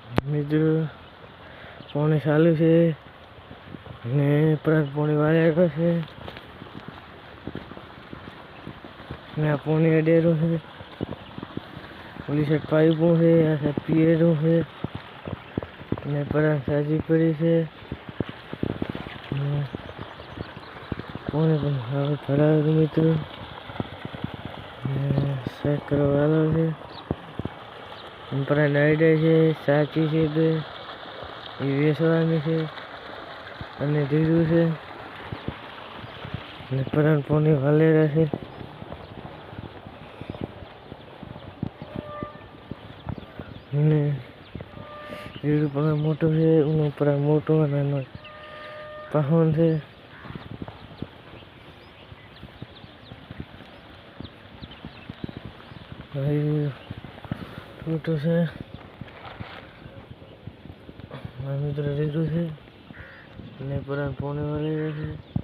મિત્રો પાણી ચાલુ છે ને પરત પાણી વાળ્યા છે ને આ પાણી અડેરું છે. ઓલી સાઈડ પાઇપો છે, આ સાઈડ પિયરો છે ને પરત સાજી પડી છે. પાણી પણ હવે ભરાયું મિત્રો ચેક કરવા વાળો છે. પરત આઈડે છે, સાચી છે બે એ વેચવાની છે અને દીધું છે ને પરત પાણી વાલેરા છે ને રીડું પણ મોટું છે, એનું પર મોટું અને પહોન છે. મોટું છે મિત્રો રીડું છે ને પરત પાણી વાળી છે.